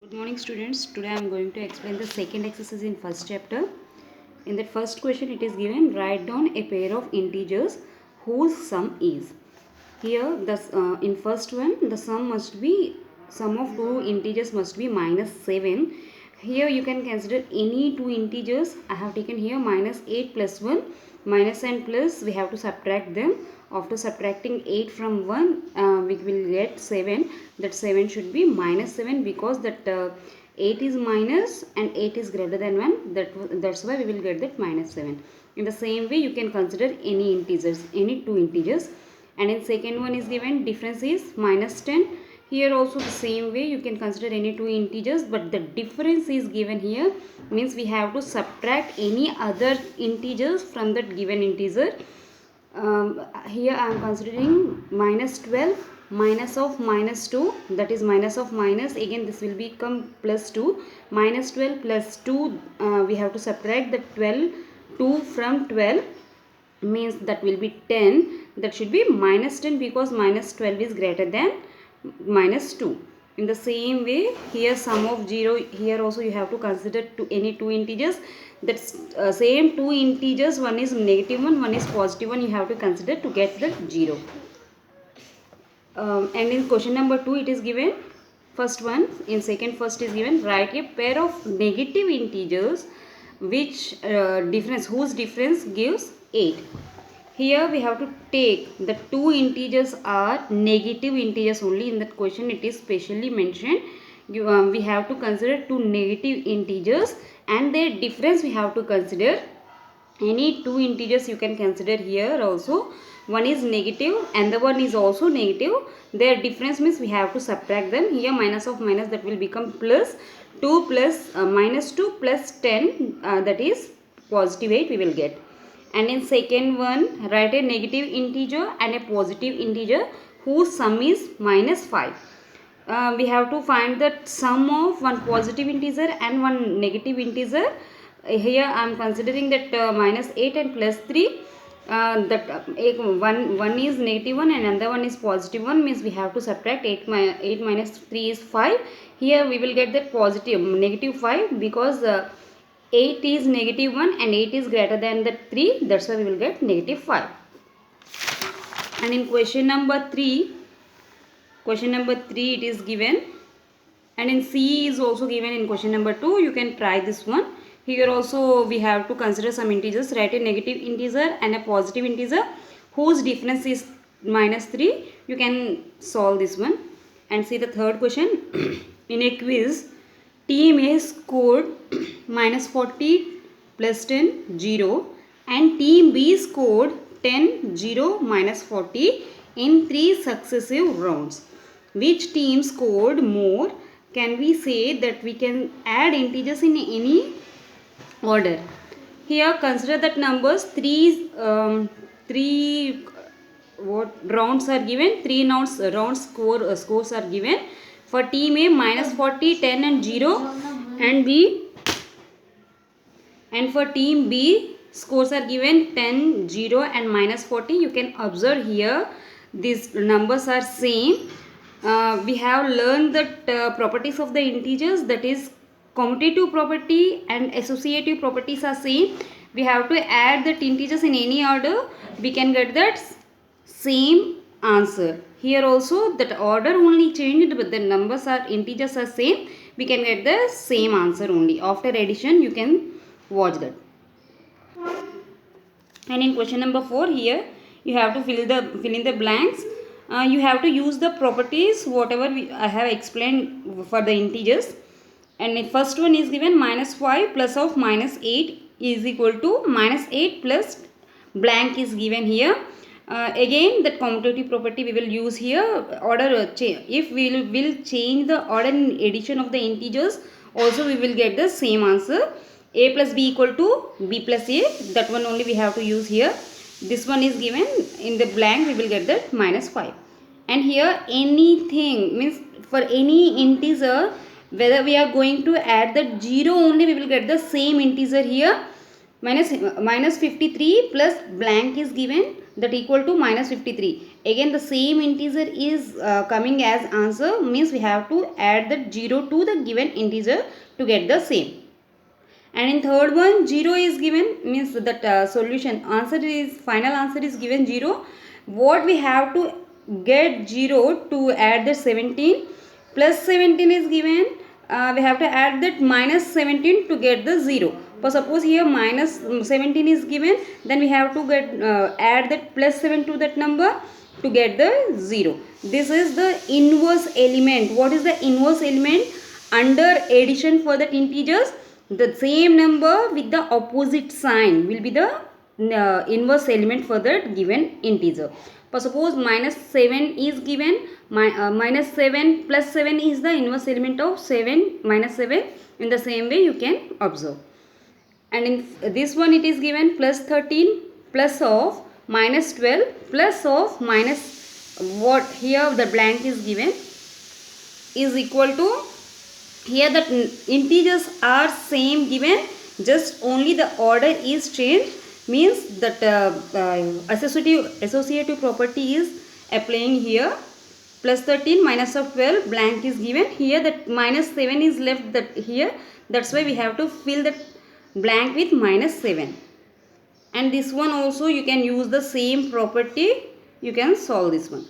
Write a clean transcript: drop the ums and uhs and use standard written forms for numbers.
Good morning students. Today I am going to explain the second exercise in first chapter. In that first question it is given, write down a pair of integers whose sum is. Here in first one the sum of two integers must be minus 7. Here you can consider any two integers. I have taken here minus 8 plus 1. Minus and plus we have to subtract them. After subtracting 8 from 1 we will get 7. That 7 should be minus 7 because that 8 is minus and 8 is greater than 1. That's why we will get that minus 7. In the same way you can consider any integers, any two integers. And in second one is given difference is minus 10. Here also the same way you can consider any two integers, but the difference is given here, means we have to subtract any other integers from that given integer. Here I am considering minus 12 minus of minus 2, that is minus of minus, again this will become plus 2. Minus 12 plus 2, we have to subtract the 2 from 12, means that will be 10. That should be minus 10 because minus 12 is greater than minus 2. In the same way here sum of 0, here also you have to consider any two integers. That's same two integers, one is negative one is positive one, you have to consider to get the 0. And in question number 2 it is given, first is given, write a pair of negative integers whose difference gives 8. Here we have to take the two integers are negative integers only. In that question it is specially mentioned. We have to consider two negative integers and their difference we have to consider. Any two integers you can consider here also. One is negative and the one is also negative. Their difference means we have to subtract them. Here minus of minus, that will become plus 2 plus minus 2 plus 10, that is positive 8 we will get. And in second one, write a negative integer and a positive integer whose sum is minus 5. We have to find the sum of one positive integer and one negative integer. Here I am considering that minus 8 and plus 3. One is negative 1 and another one is positive 1, means we have to subtract 8 minus 3 is 5. Here we will get that negative 5 because 8 is negative 1 and 8 is greater than the 3, that's why we will get negative 5. And in question number 3 it is given, and in C is also given in question number 2. You can try this one. Here also we have to consider some integers. Write a negative integer and a positive integer whose difference is minus 3. You can solve this one. And see the third question. In a quiz, team A scored minus 40 plus 10 0 and team B scored 10 0 minus 40 in 3 successive rounds. Which team scored more? Can we say that we can add integers in any order? Here consider that numbers three rounds are given, 3 rounds scores are given. For team A minus 40, 10 and 0, and for team B scores are given 10, 0 and minus 40. You can observe here these numbers are same. We have learned that properties of the integers, that is commutative property and associative properties are same. We have to add the integers in any order, we can get that same answer. Here also that order only changed, but the integers are same, we can get the same answer only. After addition you can watch that. And in question number 4, here you have to fill in the blanks. You have to use the properties whatever I have explained for the integers. And the first one is given, minus 5 plus of minus 8 is equal to minus 8 plus blank is given here. Again that commutative property we will use here. If we will change the order in addition of the integers, also we will get the same answer. A plus B equal to B plus A, that one only we have to use here. This one is given in the blank, we will get that minus 5. And here anything, means for any integer, whether we are going to add that 0 only, we will get the same integer here. Minus 53 plus blank is given, that equal to minus 53. Again the same integer is coming as answer, means we have to add the 0 to the given integer to get the same. And in third one 0 is given, means that solution answer is, final answer is given 0. What we have to get 0 to add the 17, plus 17 is given, we have to add that minus 17 to get the 0. But suppose here minus 17 is given, then we have to get add that plus 7 to that number to get the 0. This is the inverse element. What is the inverse element? Under addition for the integers, the same number with the opposite sign will be the inverse element for that given integer. For suppose minus 7 is given, minus 7 plus 7 is the inverse element of 7 minus 7. In the same way you can observe. And in this one it is given plus 13 plus of minus 12 plus of minus, what here the blank is given, is equal to, here the integers are same given, just only the order is changed, means that associative property is applying here. Plus 13 minus of 12 blank is given, here that minus 7 is left that here, that's why we have to fill that blank with minus 7. And this one also you can use the same property, you can solve this one.